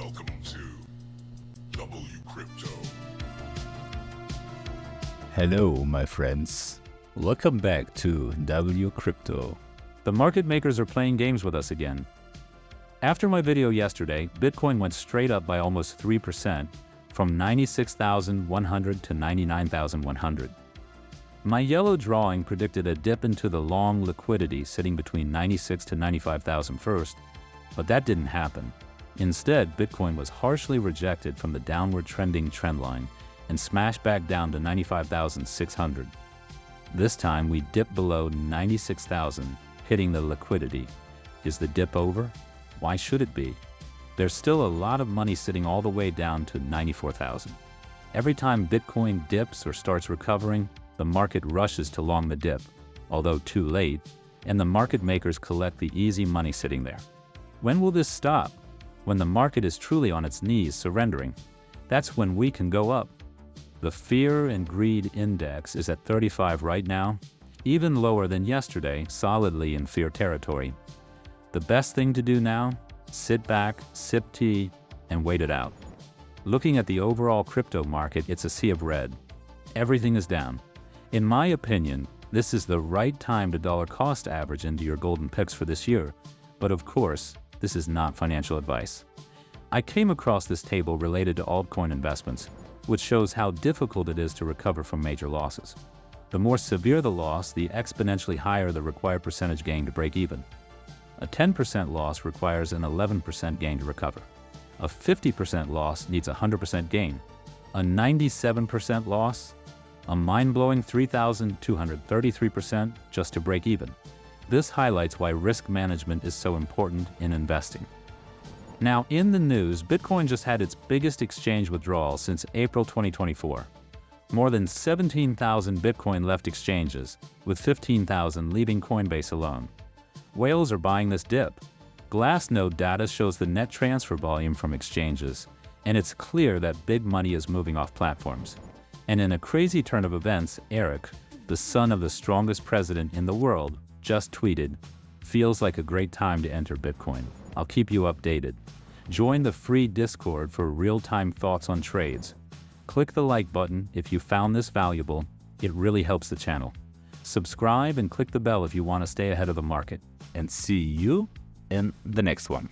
Welcome to WCrypto. Hello, my friends. Welcome back to WCrypto. The market makers are playing games with us again. After my video yesterday, Bitcoin went straight up by almost 3%, from 96,100 to 99,100. My yellow drawing predicted a dip into the long liquidity sitting between 96 to 95,000 first, but that didn't happen. Instead, Bitcoin was harshly rejected from the downward trending trendline and smashed back down to 95,600. This time we dipped below 96,000, hitting the liquidity. Is the dip over? Why should it be? There's still a lot of money sitting all the way down to 94,000. Every time Bitcoin dips or starts recovering, the market rushes to long the dip, although too late, and the market makers collect the easy money sitting there. When will this stop? When the market is truly on its knees surrendering. That's when we can go up. The Fear and Greed Index is at 35 right now, even lower than yesterday, solidly in fear territory. The best thing to do now? Sit back, sip tea, and wait it out. Looking at the overall crypto market, it's a sea of red. Everything is down. In my opinion, this is the right time to dollar cost average into your golden picks for this year, but of course, this is not financial advice. I came across this table related to altcoin investments, which shows how difficult it is to recover from major losses. The more severe the loss, the exponentially higher the required percentage gain to break even. A 10% loss requires an 11% gain to recover. A 50% loss needs a 100% gain. A 97% loss? A mind-blowing 3,233% just to break even. This highlights why risk management is so important in investing. Now, in the news, Bitcoin just had its biggest exchange withdrawal since April 2024. More than 17,000 Bitcoin left exchanges, with 15,000 leaving Coinbase alone. Whales are buying this dip. Glassnode data shows the net transfer volume from exchanges, and it's clear that big money is moving off platforms. And in a crazy turn of events, Eric, the son of the strongest president in the world, just tweeted, "Feels like a great time to enter Bitcoin. I'll keep you updated." Join the free Discord for real-time thoughts on trades. Click the like button if you found this valuable. It really helps the channel. Subscribe and click the bell if you want to stay ahead of the market. And see you in the next one.